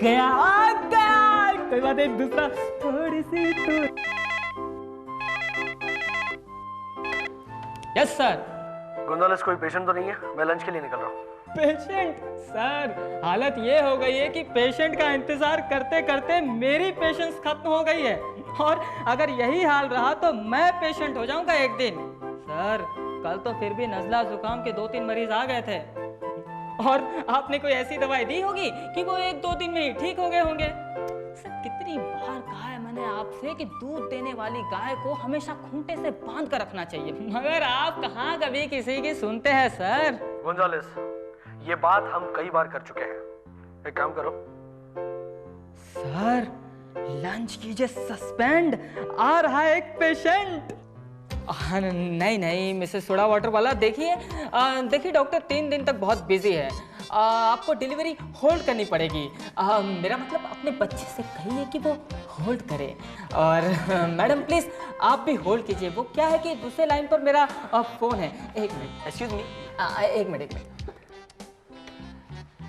गया गया, कोई बात नहीं, दूसरा थोड़ी सी तो। Yes sir. गोंजालेस कोई पेशेंट तो नहीं है? मैं लंच के लिए निकल रहा हूँ। पेशेंट? सर हालत ये हो गई है कि पेशेंट का इंतजार करते करते मेरी पेशेंस खत्म हो गई है, और अगर यही हाल रहा तो मैं पेशेंट हो जाऊंगा एक दिन। सर कल तो फिर भी नजला जुकाम के 2-3 मरीज आ गए थे, और आपने कोई ऐसी दवाई दी होगी कि वो 1-2 दिन में ही ठीक हो गए होंगे। सर कितनी बार कहा है मैंने आपसे कि दूध देने वाली गाय को हमेशा खूंटे से बांध कर रखना चाहिए, मगर आप कहाँ कभी किसी की सुनते हैं सर। गोंजालेस, ये बात हम कई बार कर चुके हैं, एक काम करो। सर लंच कीजिए, सस्पेंड, आ रहा है एक पेशेंट। नहीं नहीं मिसेस सोडा वाटर वाला, देखिए देखिए डॉक्टर 3 दिन तक बहुत बिजी है, आपको डिलीवरी होल्ड करनी पड़ेगी। मेरा मतलब अपने बच्चे से कहिए कि वो होल्ड करे, और मैडम प्लीज आप भी होल्ड कीजिए। वो क्या है कि दूसरे लाइन पर मेरा फोन है। एक मिनट, एक्सक्यूज मी, एक मिनट।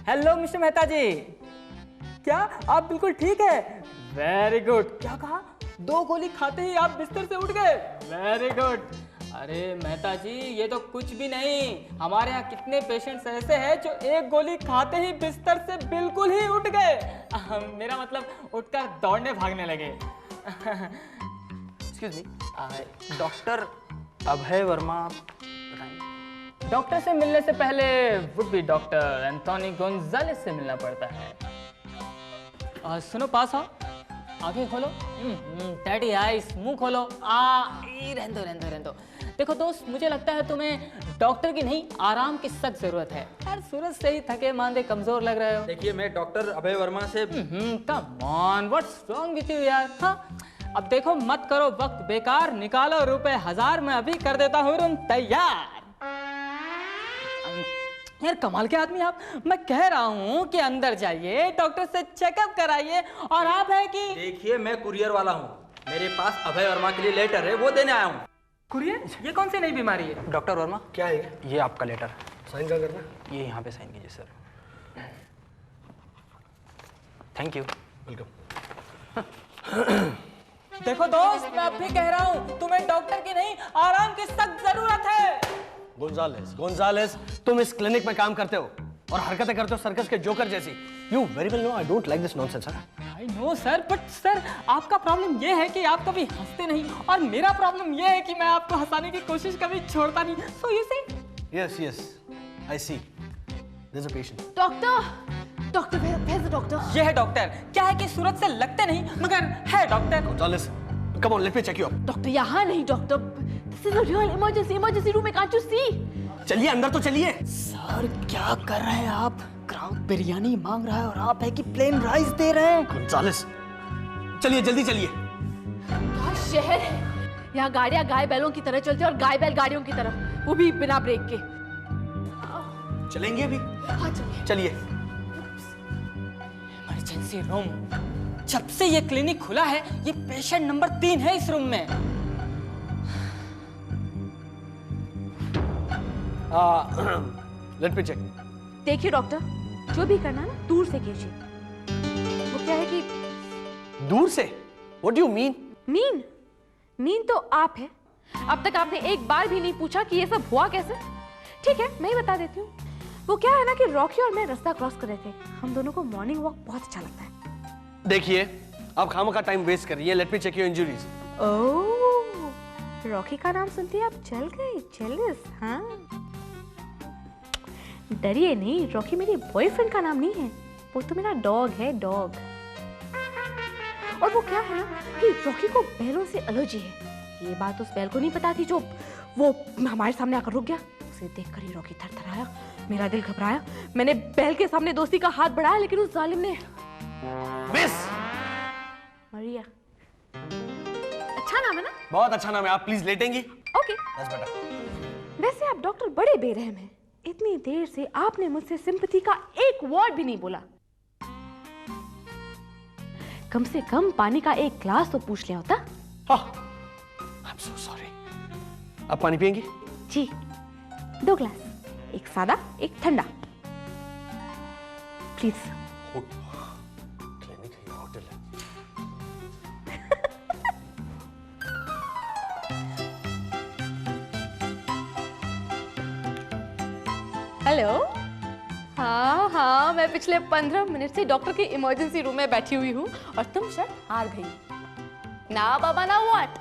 हेलो मिस्टर मेहता जी, क्या आप बिल्कुल ठीक है? Very good. क्या कहा? 2 गोली खाते ही आप बिस्तर से उठ गए? Very good. अरे मेहता जी ये तो कुछ भी नहीं, हमारे यहाँ कितने पेशेंट्स ऐसे हैं जो 1 गोली खाते ही बिस्तर से बिल्कुल ही उठ गए, मेरा मतलब उठकर दौड़ने भागने लगे। Excuse me, doctor Abhay Verma बताएंगे? डॉक्टर से मिलने से पहले would be doctor Anthony Gonzales से मिलना पड़ता है। सुनो पास आओ, आगे खोलो, डैडी आइस, मुंह खोलो। रहने दो। देखो दोस्त, मुझे लगता है तुम्हें डॉक्टर की नहीं आराम की सख्त जरूरत है। यार सूरज से ही थके मांदे कमजोर लग रहे हो। देखिए मैं डॉक्टर अभय वर्मा से come on, what's wrong with you यार। हाँ अब देखो, मत करो वक्त बेकार, निकालो ₹1000, मैं अभी कर देता हूँ रूम तैयार। यार कमाल के आदमी आप, मैं कह रहा हूँ कि अंदर जाइए, डॉक्टर से चेकअप कराइए, और आप है कि देखिए मैं कुरियर वाला हूँ, मेरे पास अभय वर्मा के लिए लेटर है, वो देने आया हूँ। कुरियर? ये कौन सी नई बीमारी है? डॉक्टर वर्मा क्या है ये आपका लेटर, साइन कहाँ करना? ये यहाँ पे साइन कीजिए सर। Thank you. वेलकम। देखो दोस्त, मैं अब भी कह रहा हूँ, तुम्हें डॉक्टर की नहीं आराम की सख्त जरूरत है। गोंजालेस, तुम इस क्लिनिक में काम करते हो और हरकतें करते हो सर्कस के जोकर जैसी। You very well know I don't like this nonsense, sir. I know sir, but sir आपका प्रॉब्लम ये है कि आप कभी हंसते नहीं, और मेरा प्रॉब्लम ये है कि मैं आपको हंसाने की कोशिश कभी छोड़ता नहीं। So you see? Yes, I see. There's a patient. Doctor where's the doctor? ये है डॉक्टर। क्या है कि सूरत से लगते नहीं, मगर है doctor. Gonzales, come on, let me check you up. Doctor यहाँ नहीं doctor, this is a real emergency room, can't you see? चलिए अंदर तो चलिए। सर क्या कर रहे हैं आप? क्राउड बिरयानी मांग रहा है और आप है कि प्लेन राइस दे रहे हैं। Gonzales, चलिए जल्दी चलिए। क्या शहर है, यहाँ गाड़ियाँ गाय बैलों की तरह चलती है और गाय बैल गाड़ियों की तरह, वो भी बिना ब्रेक के। चलेंगे अभी? हाँ चलिए। इमरजेंसी रूम, जब से ये क्लिनिक खुला है ये पेशेंट नंबर 3 है इस रूम में। Let me check. देखिए डॉक्टर, जो भी करना है ना दूर से कीजिए। वो क्या है कि दूर से? What do you mean? Mean तो आप है। अब तक आपने एक बार भी नहीं पूछा कि ये सब हुआ कैसे। ठीक है मैं ही बता देती हूँ। वो क्या है ना कि रॉकी और मैं रास्ता क्रॉस कर रहे थे, हम दोनों को मॉर्निंग वॉक बहुत अच्छा लगता है। देखिए आप खामखा टाइम वेस्ट कर रही है। Let me check your injuries. Oh, Rocky का नाम सुनते ही आप चल गए, जेलस? हाँ डरिए नहीं, रॉकी मेरे बॉयफ्रेंड का नाम नहीं है, वो तो मेरा डॉग है, डॉग। और वो क्या है ना कि रॉकी को बैलों से एलर्जी है। ये बात उस बैल को नहीं पता थी जो वो हमारे सामने आकर रुक गया। उसे देखकर ही रॉकी थरथराया, मेरा दिल घबराया। मैंने बैल के सामने दोस्ती का हाथ बढ़ाया, लेकिन उस जालिम ने मिस मरिया। अच्छा नाम है ना? बहुत अच्छा नाम है। आप प्लीज लेटेंगी? ओके बस बेटा। वैसे आप डॉक्टर बड़े बेरहम हैं। इतनी देर से आपने मुझसे सिंपैथी का एक वर्ड भी नहीं बोला। कम से कम पानी का एक ग्लास तो पूछ लिया होता। I'm so sorry. आप पानी पियेंगी? जी 2 ग्लास, एक सादा एक ठंडा प्लीज। हेलो। हाँ हाँ, मैं पिछले 15 मिनट से डॉक्टर के इमरजेंसी रूम में बैठी हुई हूँ और तुम शायद हार गई। ना बाबा ना व्हाट,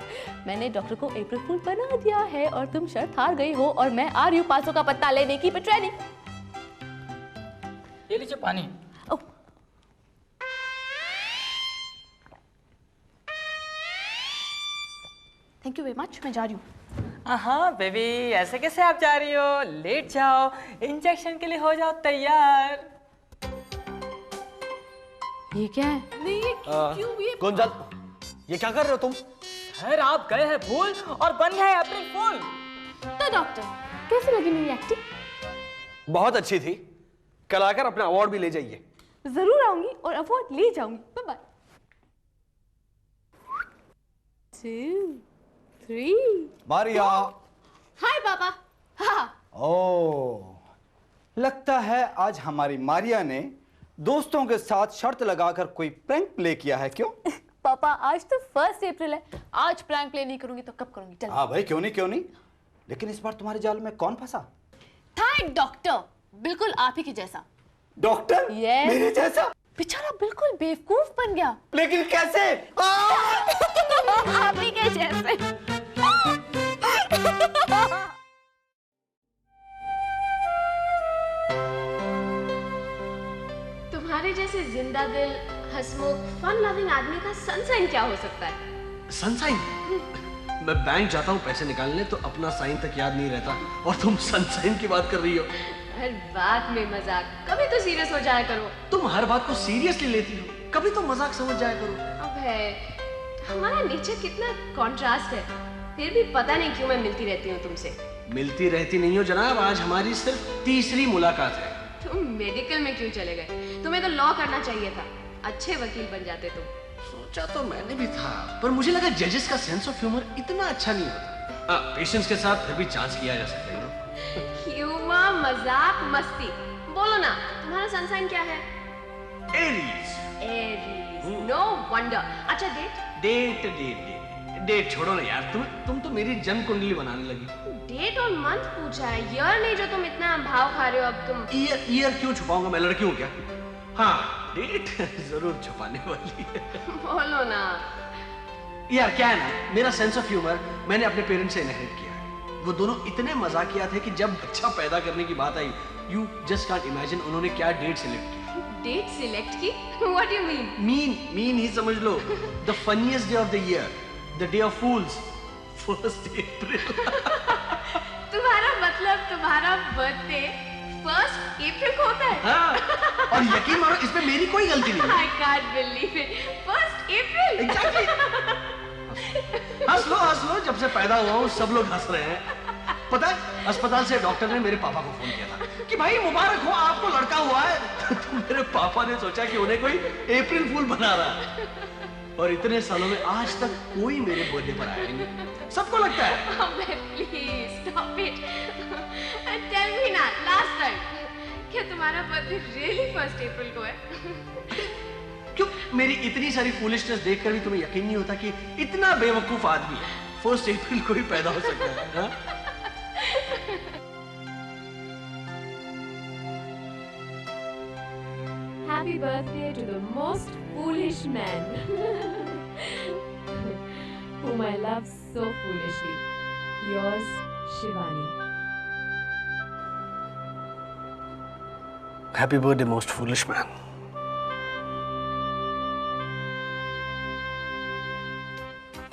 मैंने डॉक्टर को अप्रैल फूल बना दिया है और तुम शायद हार गई हो और मैं आ रही हूँ 500 का पत्ता लेने की ट्रेनिंग। ये लीजिए पानी। ओह, थैंक यू वेरी मच, मैं जा रही हूँ। हाँ बेबी, ऐसे कैसे आप जा रही हो? लेट जाओ, इंजेक्शन के लिए हो जाओ तैयार। ये क्या है? नहीं ये क्यों ये? गोंजाल, ये क्या कर रहे हो तुम? सर आप गए हैं फूल और बन गए अप्रैल फूल। तो डॉक्टर, कैसी लगी मेरी एक्टिंग? बहुत अच्छी थी। कल आकर अपना अवार्ड भी ले जाइए। जरूर आऊंगी और अवार्ड ले जाऊंगी। Bye bye. 2 3 मारिया। हाय पापा। हाँ। ओह, लगता है आज हमारी मारिया ने दोस्तों के साथ शर्त लगाकर कोई प्रैंक प्ले किया है, क्यों? पापा आज तो 1 अप्रैल है, आज प्रैंक प्ले नहीं करूंगी तो कब करूंगी? चल। हाँ भाई, क्यों नहीं। लेकिन इस बार तुम्हारे जाल में कौन फंसा? था एक डॉक्टर, बिल्कुल आप ही के जैसा। डॉक्टर? Yes। मेरे जैसा? बेचारा बिल्कुल बेवकूफ बन गया। लेकिन कैसे? आप ही के जैसे। तुम्हारे जैसे जिंदा दिल, हंसमुख, फन लविंग आदमी का सनसाइन क्या हो सकता है? सनसाइन? मैं बैंक जाता हूँ पैसे निकालने तो अपना साइन तक याद नहीं रहता और तुम सनसाइन की बात कर रही हो। हर बात में मजाक, कभी तो सीरियस हो जाया करो। तुम हर बात को सीरियसली लेती हो, कभी तो मजाक समझ जाया करो। अब है, हमारा नेचर कितना कॉन्ट्रास्ट है, फिर भी पता नहीं क्यों मैं मिलती रहती हूँ तुमसे। मिलती रहती नहीं हो जनाब, आज हमारी सिर्फ तीसरी मुलाकात है। तुम मेडिकल में क्यों चले गए? तुम्हें तो लॉ करना चाहिए था, अच्छे वकील बन जाते तुम। सोचा तो मैंने भी था, पर मुझे लगा जजेस का सेंस ऑफ ह्यूमर इतना अच्छा नहीं होता। पेशेंस के साथ फिर भी चांस किया जा सकता है। ह्यूमर, मजाक, मस्ती। बोलो ना, तुम्हारा सनसाइन क्या है? एरीज। Aries, no wonder. अच्छा डेट छोड़ो ना यार, तुम तो मेरी जन्म कुंडली बनाने लगी। डेट और मंथ पूछा है, ईयर नहीं जो तुम इतना भाव खा रहे हो अब तुम। ईयर क्यों छुपाऊंगा, मैं लड़की हूँ क्या? हाँ, डेट जरूर छुपाने वाली है। बोलो ना यार, क्या है ना, मेरा सेंस ऑफ ह्यूमर मैंने अपने पेरेंट्स से इनहेरिट किया है। वो दोनों इतने मजाकिया थे कि जब बच्चा पैदा करने की बात आई, यू जस्ट कांट इमेजिन उन्होंने क्या डेट सिलेक्ट की। डेट सिलेक्ट की? व्हाट यू मीन ही समझ लो। The funniest day of the year, the day of fools, 1 April. तुम्हारा मतलब तुम्हारा बर्थडे 1 अप्रैल को होता है? हाँ, और यकीन मानो इसमें मेरी कोई गलती नहीं है। I can't believe it. 1 April. Exactly. हंस लो, जब से पैदा हुआ हूँ सब लोग हंस रहे हैं। पता है, अस्पताल से डॉक्टर ने मेरे पापा को फोन किया था कि भाई मुबारक हो, आपको लड़का हुआ है। तो मेरे पापा ने सोचा कि उन्हें कोई अप्रैल फूल बना रहा है, और इतने सालों में आज तक कोई मेरे बर्थडे पर आया नहीं। सबको लगता है। Please stop it and tell me ना, लास्ट टाइम क्या तुम्हारा बर्थडे रियली 1 अप्रैल को है? क्यों, मेरी इतनी सारी फूलिशनेस देखकर भी तुम्हें यकीन नहीं होता कि इतना बेवकूफ आदमी 1 अप्रैल को ही पैदा हो सकता है? हाँ? Happy birthday to the most foolish man whom I love so foolishly. Yours, Shivani. Happy birthday, most foolish man.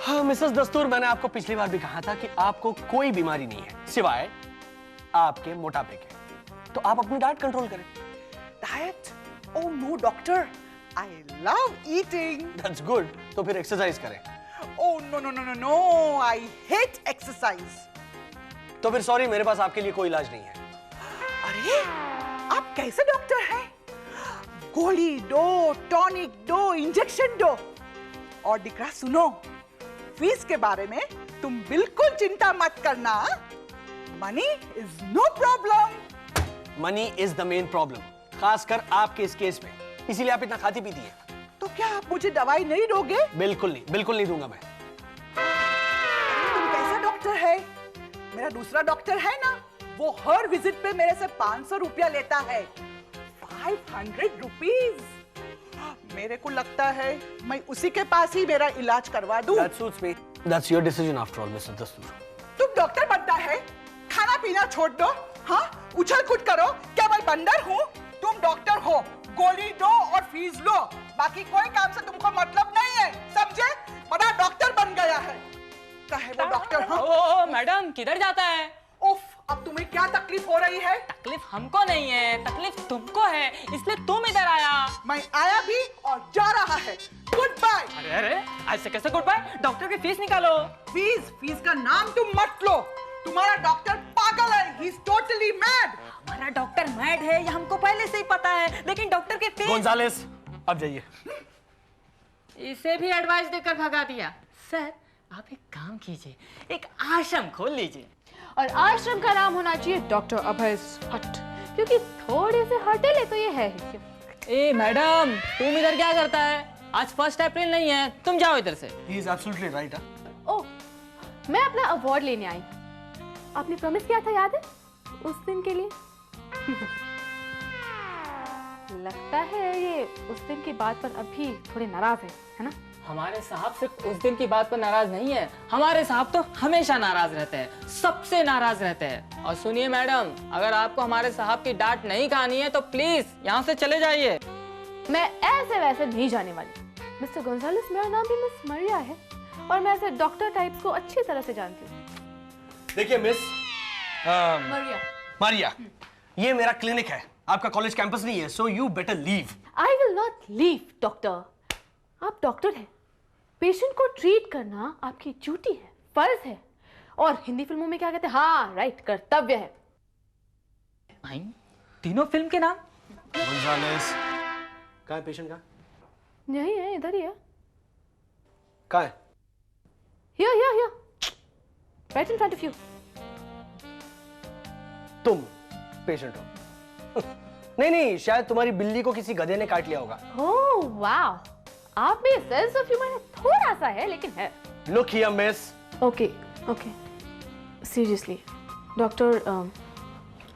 हाँ मिसेस दस्तूर, मैंने आपको पिछली बार भी कहा था कि आपको कोई बीमारी नहीं है सिवाय आपके मोटापे के, तो आप अपनी डाइट कंट्रोल करें। Diet? Oh no, doctor. I love eating. That's good. तो फिर एक्सरसाइज करें। Oh no. I hate exercise. तो फिर सॉरी, मेरे पास आपके लिए कोई इलाज नहीं है। अरे, आप कैसे डॉक्टर हैं? गोली दो, टॉनिक दो, इंजेक्शन दो। और दिकरा सुनो, फीस के बारे में तुम बिल्कुल चिंता मत करना। Money is no problem. Money is the main problem, खासकर आपके इस केस में, इसीलिए आप इतना खाती पीती हैं। तो क्या आप मुझे दवाई नहीं दोगे? बिल्कुल नहीं दूंगा मैं। तुम कैसा डॉक्टर है? मेरा दूसरा डॉक्टर है ना, वो हर विजिट पे मेरे से 500 रुपया लेता है। 500 रुपीज। मेरे को लगता है मैं उसी के पास ही मेरा इलाज करवा दूं। That suits me. That's your decision after all, Mr. Dastoor. तुम डॉक्टर बनता है, खाना पीना छोड़ दो, हाँ? उछल कूद करो, क्या मैं बंदर हूँ? तुम डॉक्टर हो, गोली दो और फीस लो, बाकी कोई काम से तुमको मतलब नहीं है, समझे? बड़ा डॉक्टर बन गया है। क्या है वो डॉक्टर? हाँ? ओ मैडम किधर जाता है? उफ, अब तुम्हें क्या तकलीफ हो रही है? तकलीफ हमको नहीं है, तकलीफ तुमको है, इसलिए तुम इधर आया। मैं आया भी और जा रहा है। Goodbye. अरे अरे ऐसे कैसे गुड बाय? डॉक्टर की फीस निकालो। फीस का नाम तुम मत लो। तुम्हारा डॉक्टर पागल है, he is totally mad। हमारा डॉक्टर मैड है, ये हमको पहले से ही पता है, लेकिन डॉक्टर के फीस। गोंजालेस, अब जाइए। इसे भी एडवाइस देकर भगा दिया। सर आप एक काम कीजिए, एक आश्रम खोल लीजिए। और आश्रम का नाम होना चाहिए डॉक्टर अभय हट, क्योंकि थोड़े से हटेले तो ये है ही। ए मैडम तुम इधर क्या करता है? आज 1 अप्रैल नहीं है, तुम जाओ इधर से। He is absolutely right, ओह, मैं अपना अवार्ड लेने आई। आपने प्रॉमिस किया था, याद है? उस दिन के लिए। लगता है ये उस दिन की बात पर अभी थोड़े नाराज है ना? हमारे साहब सिर्फ उस दिन की बात पर नाराज नहीं है, हमारे साहब तो हमेशा नाराज रहते हैं, सबसे नाराज रहते हैं। और सुनिए मैडम, अगर आपको हमारे साहब की डांट नहीं खानी है तो प्लीज यहाँ से चले जाइए। मैं ऐसे वैसे नहीं जाने वाली। मिस्टर गोंजालेस, मेरा नाम भी मिस मरिया है और मैं ऐसे डॉक्टर टाइप्स को अच्छी तरह से जानती हूँ। देखिए मिस मरिया। मारिया, ये मेरा क्लिनिक है, आपका कॉलेज कैंपस नहीं है, so you better leave. I will not leave doctor. आप डॉक्टर हैं, पेशेंट को ट्रीट करना आपकी ड्यूटी है, फर्ज है, और हिंदी फिल्मों में क्या कहते हैं? हाँ राइट, कर्तव्य है। तीनों फिल्म के नाम? गोंजालेस, कहाँ है पेशेंट? कहाँ यही है, इधर ही है। कहाँ है? Here, right in front of you. तुम पेशेंट हो? नहीं, शायद तुम्हारी बिल्ली को किसी गधे ने काट लिया होगा। Oh wow, आप में सेंस ऑफ ह्यूमर थोड़ा सा है, लेकिन है। Look here, miss. Okay. Seriously, doctor,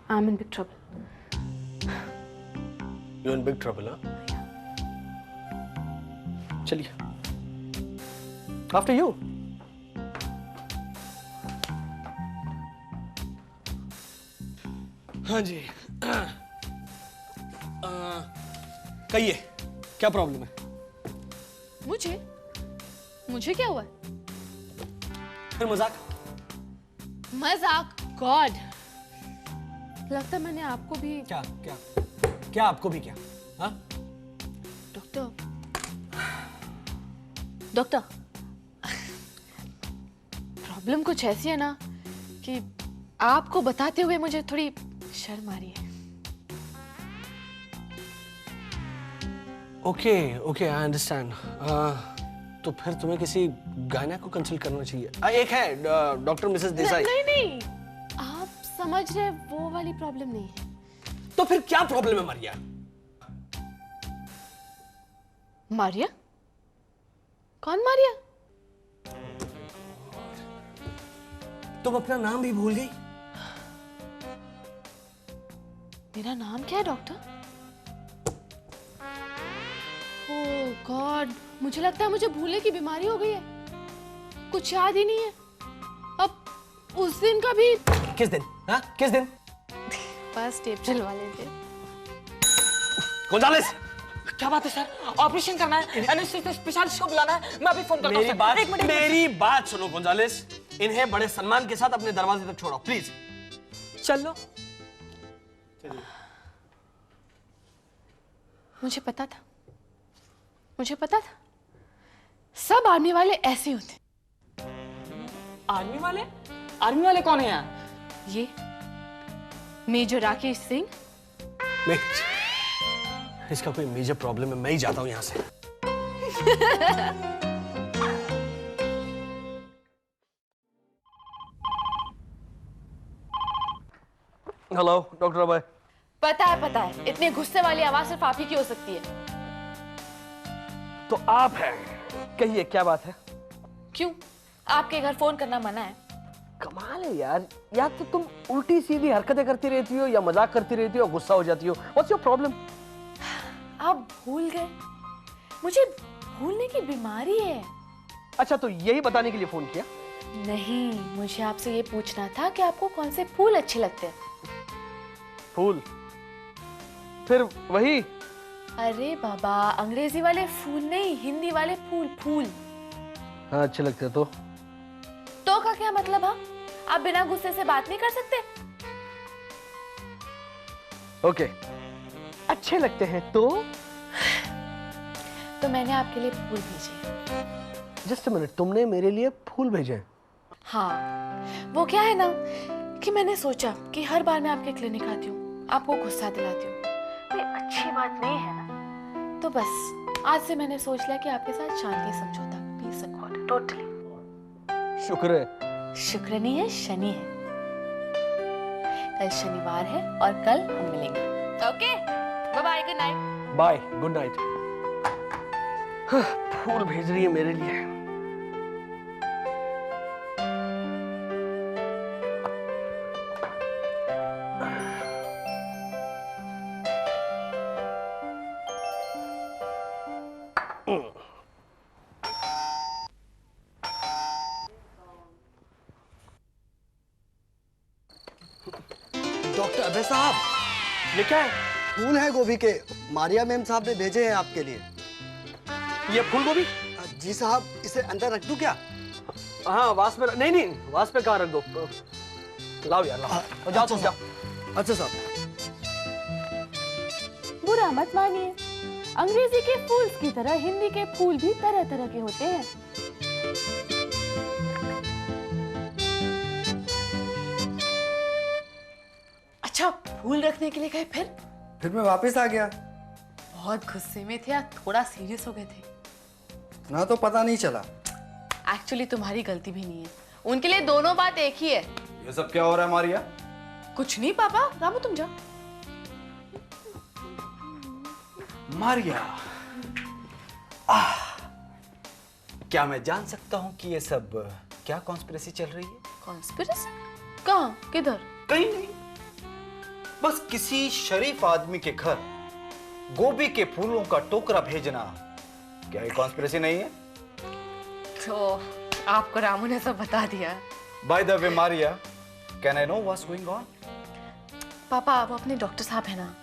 I'm in big trouble. You're in big trouble, huh? चलिए। After you. हाँ जी। कहिए, क्या प्रॉब्लम है? मुझे क्या हुआ? फिर मजाक? मजाक? गॉड, लगता मैंने आपको भी। क्या आपको भी क्या? हाँ? डॉक्टर, प्रॉब्लम कुछ ऐसी है ना कि आपको बताते हुए मुझे थोड़ी शर्म आ रही है। Okay, I understand. तो फिर तुम्हें किसी गायना को कंसल्ट करना चाहिए। एक है डॉक्टर मिसेस देसाई। नहीं, आप समझ रहे, वो वाली प्रॉब्लम नहीं है। तो फिर क्या प्रॉब्लम है मारिया? मारिया? कौन मारिया? तुम अपना नाम भी भूल गई? मेरा नाम क्या है डॉक्टर? ओह गॉड, मुझे लगता है मुझे भूलने की बीमारी हो गई है, कुछ याद ही नहीं है। अब उस दिन का भी। किस दिन? हाँ? किस दिन? बस टेप चलवा लेते। गोंजालेस, क्या बात है सर? ऑपरेशन करना है, एनेस्थेसिया स्पेशलिस्ट को बुलाना है, मैं अभी फोन करता हूं। मेरी बात सुनो गोंजालेस, इन्हें बड़े सम्मान के साथ अपने दरवाजे तक छोड़ो प्लीज। चलो। मुझे पता था, सब आर्मी वाले ऐसे होते। आर्मी वाले कौन है यहाँ? ये मेजर राकेश सिंह। इसका कोई मेजर प्रॉब्लम है, मैं ही जाता हूं यहां से। हेलो डॉक्टर अभय। पता है, इतने गुस्से वाली आवाज सिर्फ आप ही की हो सकती है। तो आप हैं, कहिए क्या बात है? क्यों? आपके घर फोन करना मना है? कमाल है यार, या तो तुम उल्टी सीधी हरकतें करती रहती हो या मजाक करती रहती हो, गुस्सा हो जाती हो। What's your problem? आप भूल गए, मुझे भूलने की बीमारी है। अच्छा, तो यही बताने के लिए फोन किया? नहीं, मुझे आपसे ये पूछना था कि आपको कौन से फूल अच्छे लगते हैं। फूल? फिर वही? अरे बाबा, अंग्रेजी वाले फूल नहीं, हिंदी वाले फूल। फूल हाँ, अच्छे लगते हैं। तो का क्या मतलब? हाँ, आप बिना गुस्से से बात नहीं कर सकते? ओके, अच्छे लगते हैं तो मैंने आपके लिए फूल भेजे। जस्ट अ मिनट, तुमने मेरे लिए फूल भेजे? हाँ, वो क्या है ना कि मैंने सोचा कि हर बार मैं आपके क्लिनिक आती हूँ, आपको गुस्सा दिलाती हूँ, ये अच्छी बात नहीं है ना। तो बस आज से मैंने सोच लिया कि आपके साथ शांति समझौता, पीस अकॉर्ड, टोटली। शुक्र है। शुक्र नहीं है, शनि है। कल शनिवार है और कल हम मिलेंगे। Okay, bye bye, good night. Bye, good night. फूल भेज रही है मेरे लिए। डॉक्टर अभय साहब, ये क्या है? फूल है गोभी के, मारिया मैम साहब ने भेजे हैं आपके लिए। ये फूल गोभी? जी साहब, इसे अंदर रख दूं क्या? हाँ, वास में नहीं, वास पे कहाँ रख दो। लाओ यार, लाओ। जाओ तुम, जाओ। अच्छा साहब। बुरा मत मानिए, अंग्रेजी के फूल्स की तरह हिंदी के फूल भी तरह तरह के होते हैं। अच्छा, फूल रखने के लिए गए, फिर मैं वापस आ गया। बहुत गुस्से में थे या थोड़ा सीरियस हो गए थे? ना तो पता नहीं चला। एक्चुअली तुम्हारी गलती भी नहीं है, उनके लिए दोनों बात एक ही है। ये सब क्या हो रहा है मारिया? कुछ नहीं पापा, रामू तुम जाओ। मारिया, क्या मैं जान सकता हूँ कि ये सब क्या कॉन्स्पिरेसी चल रही है? कॉन्स्पिरेसी? कहाँ, किधर? कहीं नहीं, बस किसी शरीफ आदमी के घर गोभी के फूलों का टोकरा भेजना, क्या ये कॉन्स्पिरेसी नहीं है? तो आपको रामू ने सब बता दिया। By the way Maria, can I know what's going on? पापा, आप अपने डॉक्टर साहब है ना?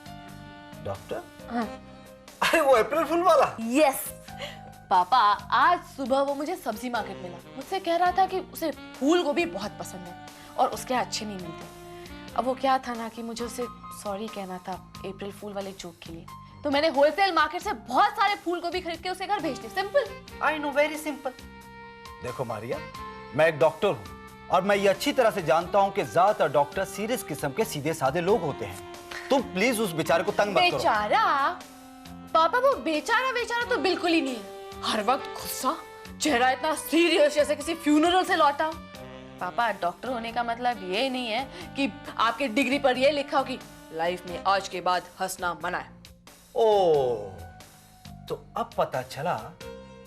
डॉक्टर? हाँ। अरे वो अप्रैल फूल वाला? यस पापा, आज सुबह वो मुझे सब्जी मार्केट मिला, मुझसे कह रहा था कि उसे फूल गोभी बहुत पसंद है और उसके यहाँ अच्छे नहीं मिलते। अब वो क्या था ना कि मुझे उसे सॉरी कहना था अप्रैल फूल वाले जोक के लिए, तो मैंने होलसेल मार्केट से बहुत सारे फूल गोभी खरीद के उसे घर भेज दिए। Simple. I know, very simple. देखो मारिया, मैं एक डॉक्टर हूँ और मैं ये अच्छी तरह से जानता हूँ कि ज्यादातर डॉक्टर सीरियस किस्म के सीधे साधे लोग होते हैं। तुम प्लीज उस बेचारे को तंग मत करो। बेचारा? पापा, वो बेचारा तो बिल्कुल ही नहीं है। हर वक्त गुस्सा, चेहरा इतना सीरियस जैसे किसी फ्यूनरल से लौटा। पापा, डॉक्टर होने का मतलब ये नहीं है कि आपके डिग्री पर ये लिखा हो कि लाइफ में आज के बाद हंसना मना है। ओह, तो अब पता चला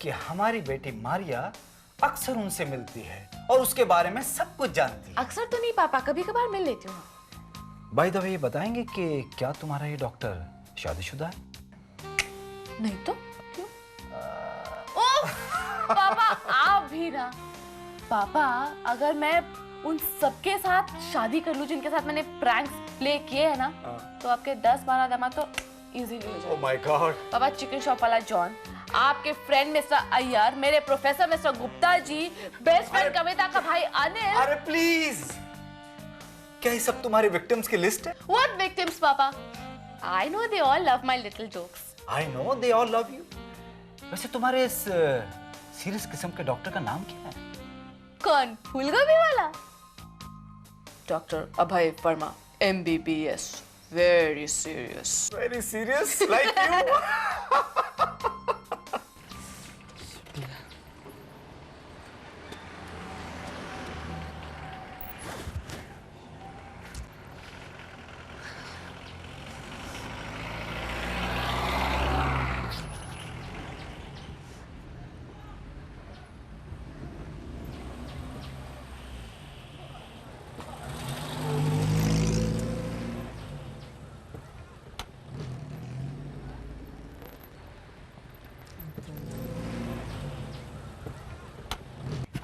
कि हमारी बेटी मारिया अक्सर उनसे मिलती है और उसके बारे में सब कुछ जानती है। अक्सर तो नहीं पापा, कभी कभार मिल लेती हूँ। बाय द वे, ये बताएंगे कि क्या तुम्हारा ये डॉक्टर शादीशुदा है? नहीं तो क्यों? ओह पापा, आप भी ना। पापा, अगर मैं उन सबके साथ शादी कर लूं जिनके साथ मैंने प्रैंक्स प्ले किए हैं ना, तो आपके 10-12 दामाद तो इजीली हो जाए। Oh my God. पापा, चिकन शॉप वाला जॉन, आपके फ्रेंड मिस्टर अय्यर, मेरे professor mister Gupta ji, best friend कविता का भाई अनिल। अरे प्लीज, क्या ये सब तुम्हारे विक्टिम्स की लिस्ट है? What victims, पापा? I know they all love my little jokes. I know they all love you. वैसे तुम्हारे इस सीरियस किस्म के डॉक्टर का नाम क्या है? कौन, फूलगोभी वाला? Doctor Abhay Verma, MBBS, very serious. Very serious, like you.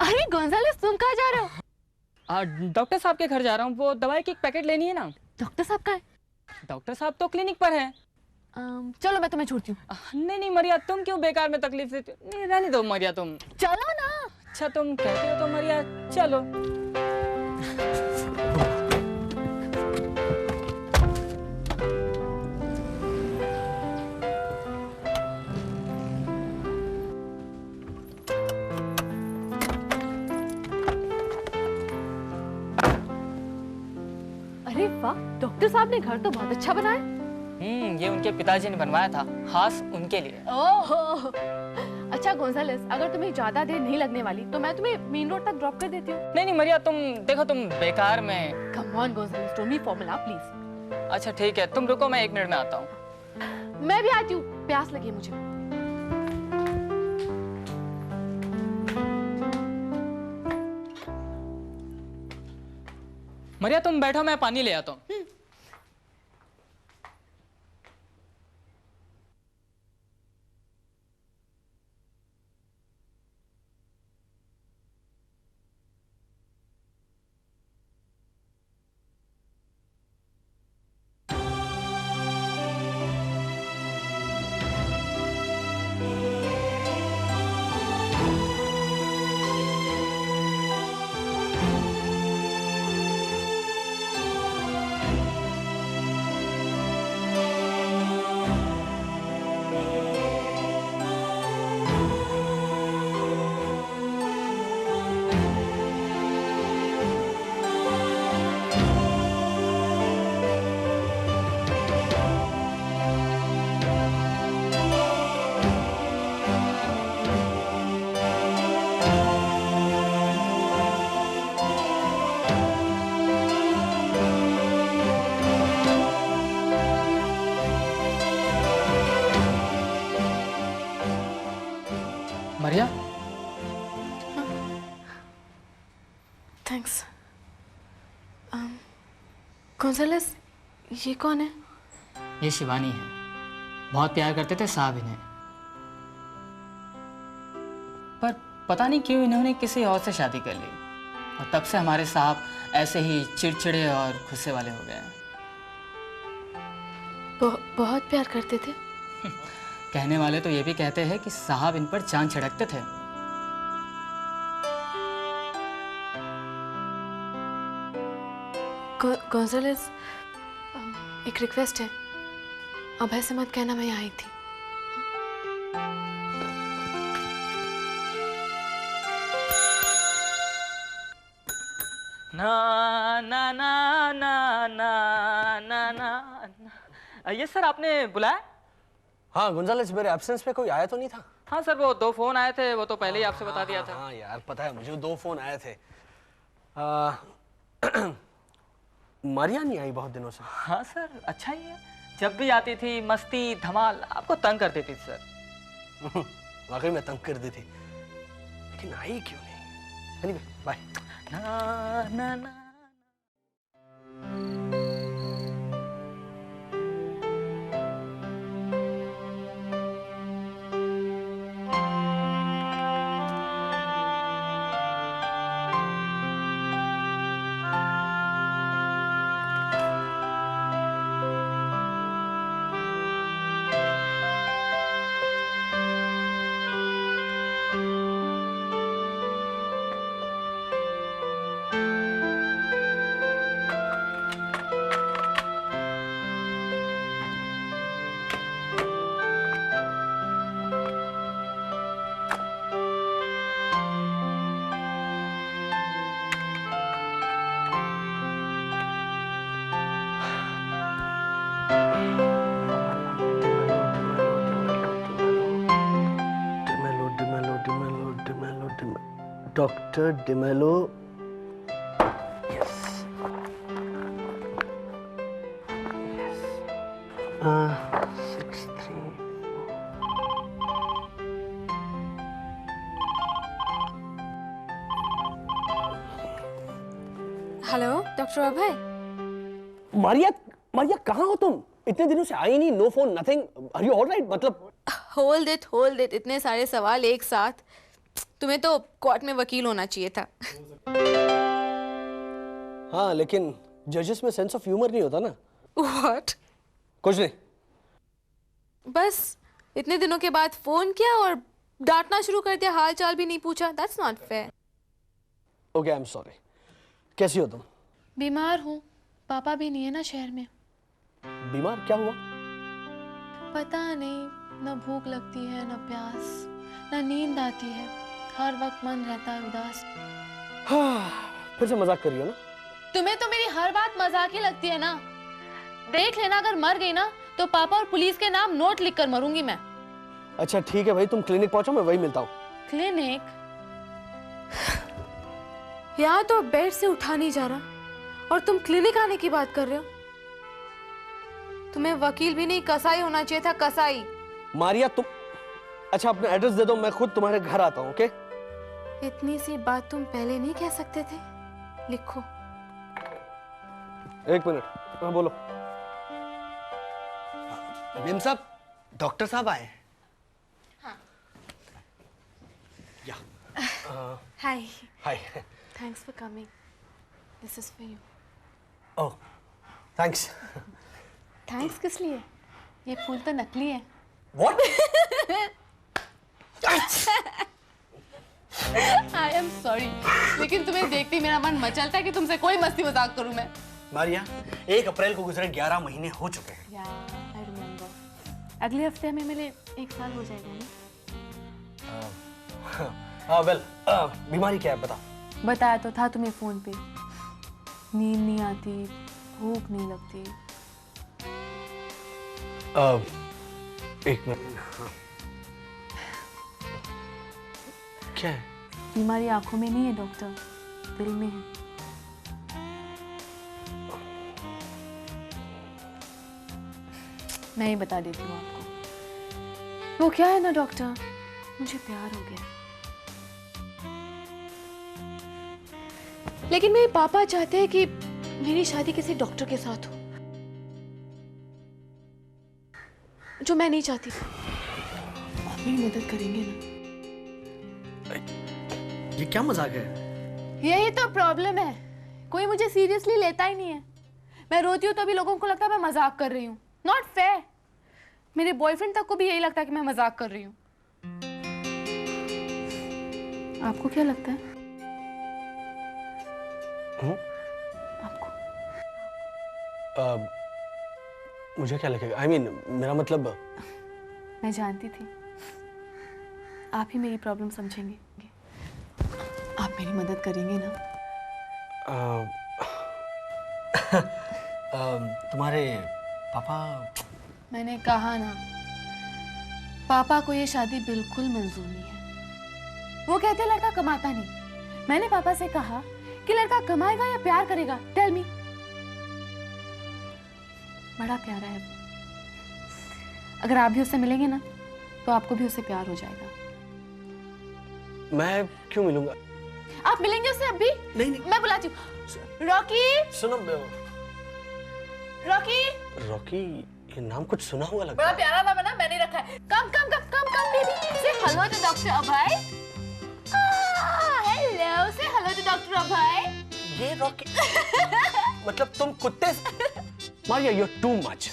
अरे गोंजालेस, तुम कहाँ जा रहे हो? डॉक्टर साहब के घर जा रहा हूँ, वो दवाई की एक पैकेट लेनी है ना। डॉक्टर साहब कहाँ है? डॉक्टर साहब तो क्लिनिक पर है। चलो मैं तुम्हें छोड़ती हूँ। नहीं नहीं मरिया, तुम क्यों बेकार में तकलीफ देती हो? नहीं रहने दो मरिया, तुम चलो ना। अच्छा तुम कहते हो तो मरिया चलो। अरे वाह, डॉक्टर साहब ने घर तो बहुत अच्छा बनाया। ये उनके पिताजी ने बनवाया था, खास उनके लिए। ओह, अच्छा गोंजालेस, अगर तुम्हें ज्यादा देर नहीं लगने वाली तो मैं तुम्हें मेन रोड तक ड्रॉप कर देती हूँ। नहीं नहीं मरिया, तुम देखो तुम बेकार में। Come on Gonzales, don't be formal please. अच्छा ठीक है, तुम रुको, मैं 1 मिनट में आता हूँ। मैं भी आती हूँ, प्यास लगी है मुझे। मरिया तुम बैठो, मैं पानी ले आता हूँ। मरिया थैंक्स। गोंजालेस, ये कौन है? ये शिवानी है, बहुत प्यार करते थे साहब इन्हें, पर पता नहीं क्यों इन्होंने किसी और से शादी कर ली और तब से हमारे साहब ऐसे ही चिड़चिड़े और गुस्से वाले हो गए। बहुत प्यार करते थे। कहने वाले तो ये भी कहते हैं कि साहब इन पर जान छिड़कते थे। गोंजालेस, एक रिक्वेस्ट है, अभय से मत कहना मैं यहाँ आई थी। ना ना ना ना ना ना ना। ये सर आपने बुलाया? हाँ गोंजालेस, मेरे एब्सेंस में कोई आया तो नहीं था? हाँ सर, वो 2 फोन आए थे, वो तो पहले ही आपसे बता दिया था। हाँ यार पता है मुझे, 2 फोन आए थे। मारिया नहीं आई बहुत दिनों से। हाँ सर, अच्छा ही है, जब भी आती थी मस्ती धमाल आपको तंग कर देती थी सर। वाकई में तंग कर दी थी, लेकिन आई क्यों नहीं? Anyway bye. ना ना ना। Doctor D'Mello. Hello doctor Abhay. Maria, Maria कहाँ हो तुम? इतने दिनों से आई नहीं, no phone nothing. Are you alright? मतलब होल्ड इट, इतने सारे सवाल एक साथ। तुम्हें तो कोर्ट में वकील होना चाहिए था। हाँ, लेकिन जजेस में सेंस ऑफ ह्यूमर नहीं होता ना। What? कुछ नहीं। बस इतने दिनों के बाद फोन किया और डांटना शुरू कर दिया, हाल चाल भी नहीं पूछा। That's not fair. Okay, I am sorry. कैसी हो तुम? बीमार हूँ, पापा भी नहीं है ना शहर में। बीमार? क्या हुआ? पता नहीं, न भूख लगती है, न प्यास, न नींद आती है, हर वक्त मन रहता है उदास। फिर से मजाक कर रही हो ना? तुम्हें तो मेरी हर बात मजाक ही लगती है ना। देख लेना, अगर मर गई ना तो पापा और पुलिस के नाम नोट लिखकर मरूंगी मैं। अच्छा ठीक है भाई, तुम क्लिनिक पहुंचो, मैं वही मिलता हूँ। क्लिनिक? यहाँ तो बेड से उठा नहीं जा रहा और तुम क्लिनिक आने की बात कर रहे हो। तुम्हें वकील भी नहीं, कसाई होना चाहिए था, कसाई। मारिया तुम, अच्छा अपना एड्रेस दे दो, मैं खुद तुम्हारे घर आता हूँ। ओके? इतनी सी बात तुम पहले नहीं कह सकते थे? लिखो। एक मिनट, हाँ बोलो। मेम साहब, डॉक्टर साहब आए। Hi. Hi. Thanks for coming. This is for you. Oh, thanks. Thanks किस लिए? ये फूल तो नकली है। व्हाट? आई एम सॉरी, लेकिन तुम्हें देखते ही मेरा मन मचलता है कि तुमसे कोई मस्ती मजाक करूं मैं। मारिया, 1 अप्रैल को गुजरे 11 महीने हो चुके हैं। या आई रिमेंबर। अगले हफ्ते में मिले 1 साल हो जाएगा ना? वेल, बीमारी क्या है बता। बताया तो था तुम्हें फोन पे। नींद नहीं आती, भूख नहीं लगती। एक मिनट। क्या है? बीमारी आंखों में नहीं है डॉक्टर, दिल में है। मैं ही बता देती हूँ आपको। वो क्या है ना डॉक्टर, मुझे प्यार हो गया। लेकिन मेरे पापा चाहते हैं कि मेरी शादी किसी डॉक्टर के साथ हो, जो मैं नहीं चाहती। आप मेरी मदद करेंगे ना? ये क्या मजाक है? यही तो प्रॉब्लम है, कोई मुझे सीरियसली लेता ही नहीं है। मैं रोती हूँ तो भी लोगों को लगता है मैं मजाक कर रही हूँ। Not fair. मेरे बॉयफ्रेंड तक को भी यही लगता है कि मैं मजाक कर रही हूँ। आपको क्या लगता है? आपको? मुझे क्या लगेगा? I mean, मेरा मतलब। मैं जानती थी आप ही मेरी प्रॉब्लम समझेंगे। आप मेरी मदद करेंगे ना? तुम्हारे पापा? मैंने कहा ना, पापा को ये शादी बिल्कुल मंजूर नहीं है। वो कहते लड़का कमाता नहीं। मैंने पापा से कहा कि लड़का कमाएगा या प्यार करेगा, टेल मी। बड़ा प्यारा है वो। अगर आप भी उससे मिलेंगे ना तो आपको भी उससे प्यार हो जाएगा। मैं क्यों मिलूंगा? आप मिलेंगे उससे अब भी? नहीं नहीं, मैं बुलाती हूँ। रॉकी, सुनो। रॉकी। रॉकी, ये नाम कुछ सुना हुआ लगता बड़ा है। प्यारा नाम है ना, मैंने रखा है। Come come come come come baby, say hello to doctor Abhay. Hello, say hello to doctor Abhay. ये रॉकी मतलब तुम कुत्ते? Maria, you're too much.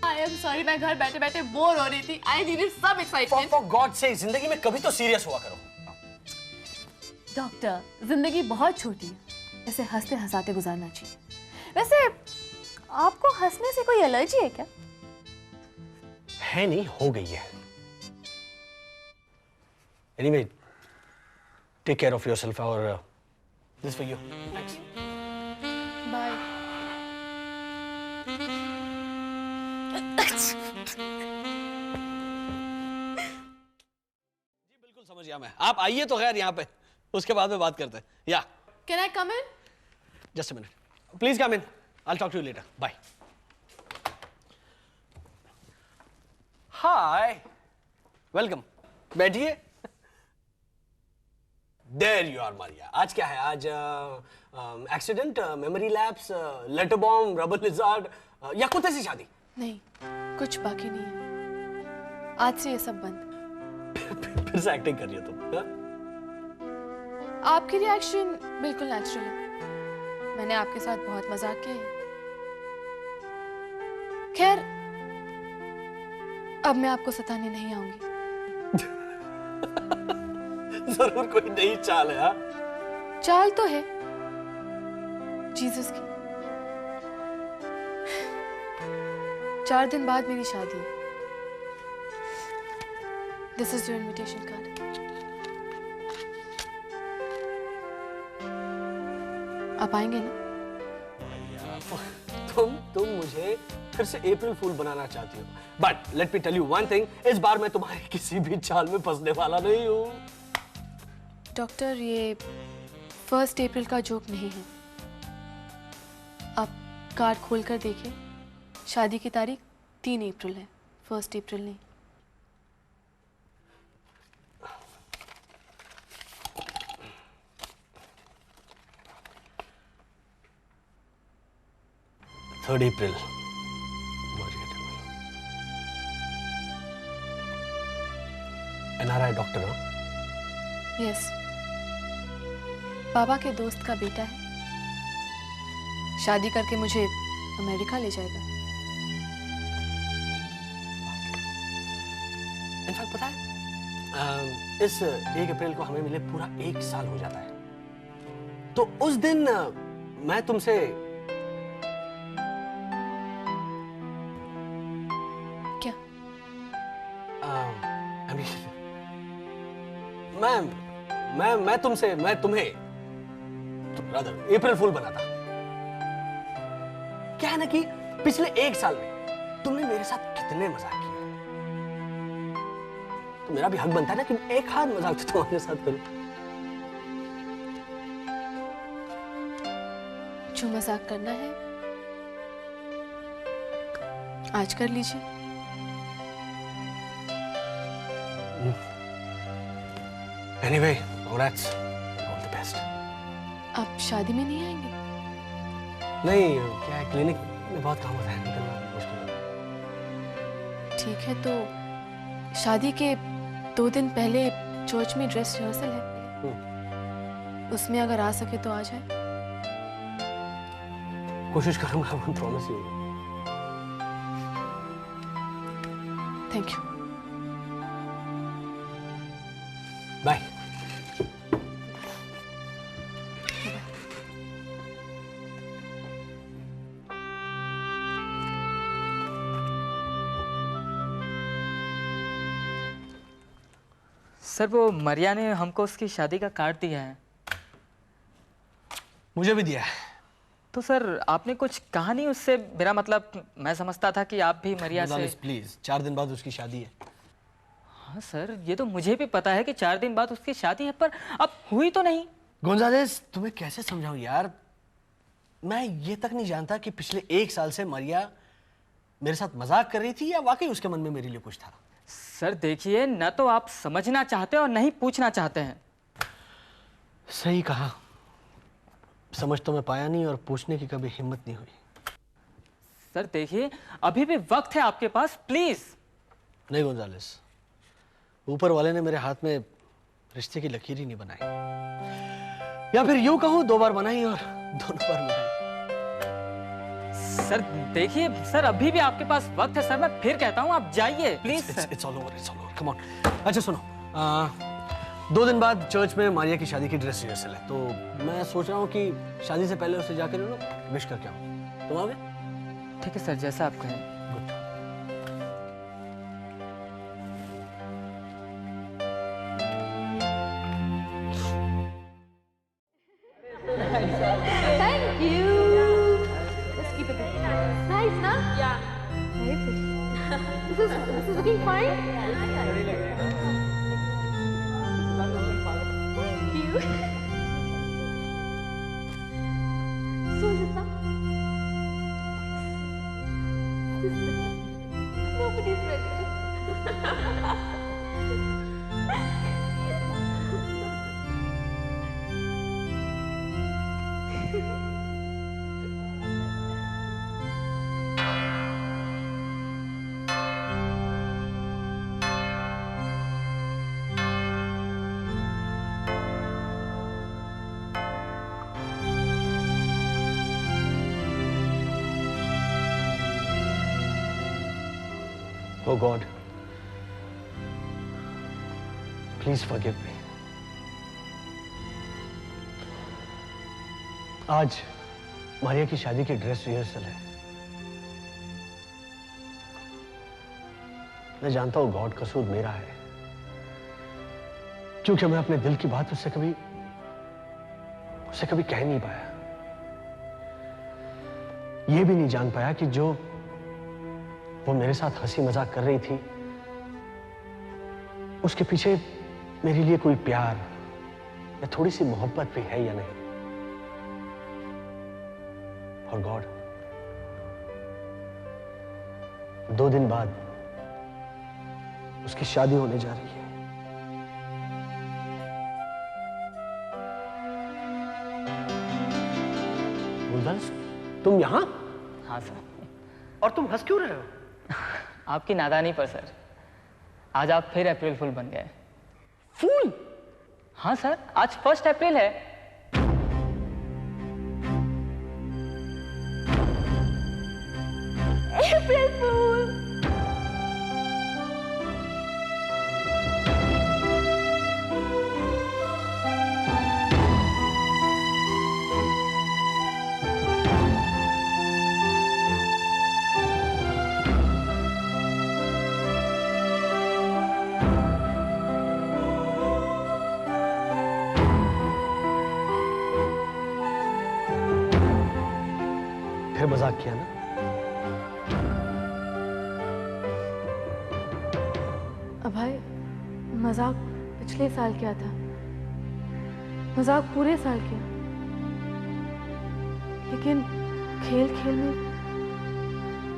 I am sorry, मैं घर बैठे बैठे बोर हो रही थी। I needed some excitement. For God's sake, जिंदगी में कभी तो सीरियस हुआ करो। डॉक्टर, जिंदगी बहुत छोटी है, इसे हंसते हंसाते गुजारना चाहिए। वैसे आपको हंसने से कोई एलर्जी है क्या? है नहीं, हो गई है। Anyway, take care of yourself और this for you. Thanks. Bye. जी बिल्कुल समझ गया मैं। आप आइए तो खैर यहाँ पे, उसके बाद में बात करते हैं। या Can I come in? Just a minute, please come in. I'll talk to you later. Bye. Hi. Welcome. बैठिए। There you are, Maria. आज क्या है? आज accident, memory lapse, letter bomb, rubber lizard या कुत्ते से शादी? नहीं, कुछ बाकी नहीं है। आज से ये सब बंद। फिर से एक्टिंग कर रही हो तुम, हाँ? आपकी रिएक्शन बिल्कुल नेचुरल है। मैंने आपके साथ बहुत मजाक किया है। खैर, अब मैं आपको सताने नहीं आऊंगी। जरूर कोई नई चाल है, हाँ? चाल तो है जीसस की। 4 दिन बाद मेरी शादी है। This is your invitation card. आप आएंगे ना? तुम मुझे फिर से अप्रैल फूल बनाना चाहती हो, but let me tell you one thing, इस बार मैं तुम्हारी किसी भी चाल में फंसने वाला नहीं हूँ। डॉक्टर, ये 1 अप्रैल का जोक नहीं है। आप कार्ड खोलकर देखिए, शादी की तारीख 3 अप्रैल है, 1 अप्रैल नहीं। Third April. NRI डॉक्टर हो? यस, पापा के दोस्त का बेटा है। शादी करके मुझे अमेरिका ले जाएगा। इनफैक्ट पता है, इस 1 अप्रैल को हमें मिले पूरा 1 साल हो जाता है। तो उस दिन मैं तुमसे क्या? मैं तुम्हें रादर अप्रैल फूल बनाता। क्या है ना कि पिछले 1 साल में तुमने मेरे साथ कितने मजाक किए, तो मेरा भी हक बनता है ना कि एक हाथ मजाक तो तुम्हारे साथ करूं। जो मजाक करना है आज कर लीजिए। Anyway, congrats, all the best. आप शादी में नहीं आएंगे? नहीं, क्या है, क्लिनिक में बहुत काम होता है, निकलना मुश्किल है। ठीक है, तो शादी के 2 दिन पहले चर्च में ड्रेस रिहर्सल है। उसमें अगर आ सके तो आ जाए। कोशिश करूंगा, I promise you. Thank you. Bye. Sir, वो मरिया ने हमको उसकी शादी का कार्ड दिया है। मुझे भी दिया है। तो सर, आपने कुछ कहा नहीं उससे? मेरा मतलब, मैं समझता था कि आप भी मरिया से। प्लीज, 4 दिन बाद उसकी शादी है। हाँ सर, ये तो मुझे भी पता है कि 4 दिन बाद उसकी शादी है, पर अब हुई तो नहीं। गोंजालेस, तुम्हें कैसे समझाऊं यार, मैं ये तक नहीं जानता कि पिछले 1 साल से मरिया मेरे साथ मजाक कर रही थी या वाकई उसके मन में मेरे लिए कुछ था। सर देखिए, न तो आप समझना चाहते और न ही पूछना चाहते हैं। सही कहा, समझ तो मैं पाया नहीं और पूछने की कभी हिम्मत नहीं हुई। सर देखिए, अभी भी वक्त है आपके पास, प्लीज। नहीं गोंजालेस, ऊपर वाले ने मेरे हाथ में रिश्ते की लकीर ही नहीं बनाई, या फिर यूं कहूं 2 बार बनाई और दोनों बार मिलाई। सर देखिए, सर अभी भी आपके पास वक्त है। सर मैं फिर कहता हूँ, आप जाइए please. It's all over, come on। अच्छा सुनो, 2 दिन बाद चर्च में मारिया की शादी की ड्रेस रिहर्सल है, तो मैं सोच रहा हूँ कि शादी से पहले उसे जाकर विश करके आऊँ। तुम आओगे? ठीक है सर, जैसा आप कहें। Good. Thank you. Let's keep it there. Nice, huh? Yeah. Very pretty. This is looking fine. Thank you. So Lisa, nobody's ready. Oh God, please forgive me. आज मारिया की शादी की ड्रेस रिहर्सल है। मैं जानता हूं गॉड कसूर मेरा है, क्योंकि मैं अपने दिल की बात उससे कभी कह नहीं पाया। यह भी नहीं जान पाया कि जो वो मेरे साथ हंसी मजाक कर रही थी, उसके पीछे मेरे लिए कोई प्यार या थोड़ी सी मोहब्बत भी है या नहीं। और गॉड, 2 दिन बाद उसकी शादी होने जा रही है। गुलदास, तुम यहां? हाँ सर। और तुम हंस क्यों रहे हो? आपकी नादानी पर सर, आज आप फिर अप्रैल फूल बन गए। फूल? हाँ सर, आज 1 अप्रैल है। अप्रैल फूल। फिर मजाक किया ना? अभय, मजाक पिछले साल किया था, मजाक पूरे साल किया, लेकिन खेल खेल में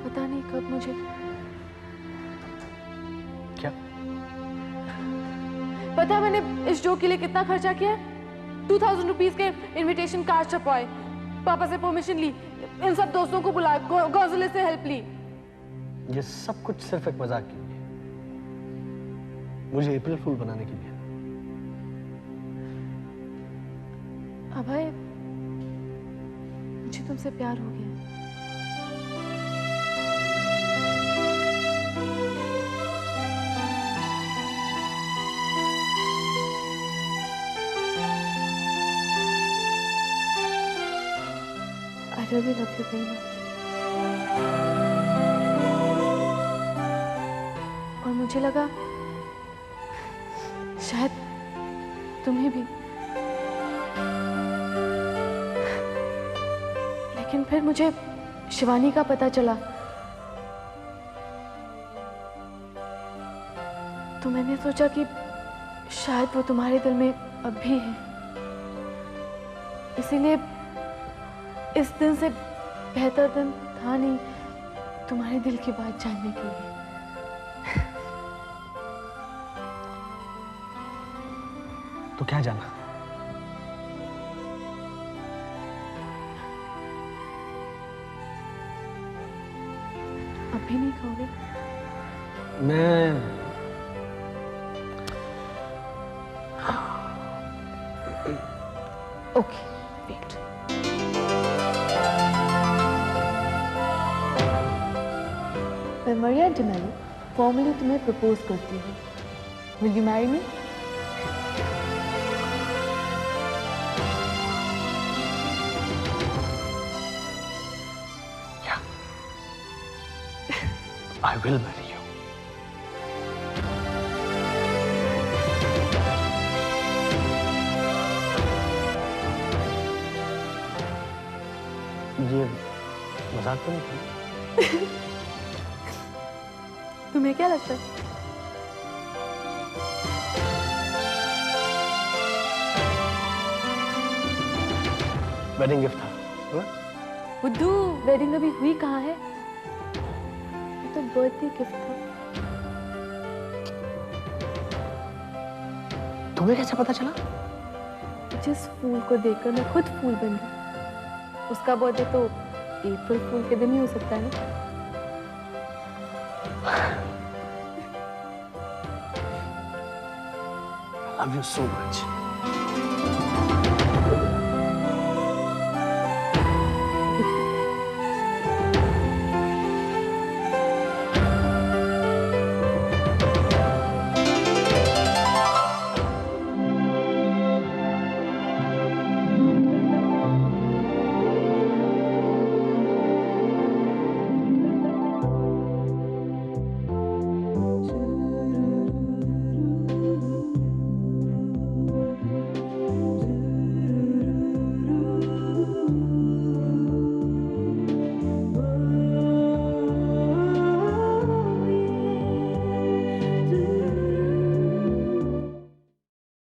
पता नहीं कब मुझे क्या पता, मैंने इस जोक के लिए कितना खर्चा किया है। 2000 रुपीज के इनविटेशन कार्ड छपवाए, पापा से परमिशन ली, इन सब दोस्तों को बुलाया, गौजले से हेल्प ली। ये सब कुछ सिर्फ एक मजाक के लिए, मुझे अप्रैल फूल बनाने के लिए। अभय, मुझे तुमसे प्यार हो गया। I really love you very much. और मुझे लगा शायद तुम्हें भी, लेकिन फिर मुझे शिवानी का पता चला, तो मैंने सोचा कि शायद वो तुम्हारे दिल में अब भी है, इसीलिए इस दिन से बेहतर दिन था नहीं तुम्हारे दिल की बात जानने के लिए। तो क्या जाना? अब भी नहीं कहोगे? मैं ओके, वेट। मैं मरिया डिमेलो फॉर्मली तुम्हें प्रपोज करती हूँ। Will you marry me? I will marry you. ये मजाक तो नहीं था? तुम्हें क्या लगता है? वेडिंग गिफ्ट था, हुआ? बुद्धू, वेडिंग अभी हुई कहाँ है? तो बर्थडे गिफ्ट था। तुम्हें कैसे पता चला? जिस फूल को देखकर मैं खुद फूल बन गई, उसका बर्थडे तो अप्रैल फूल के दिन ही हो सकता है ना? I love you so much.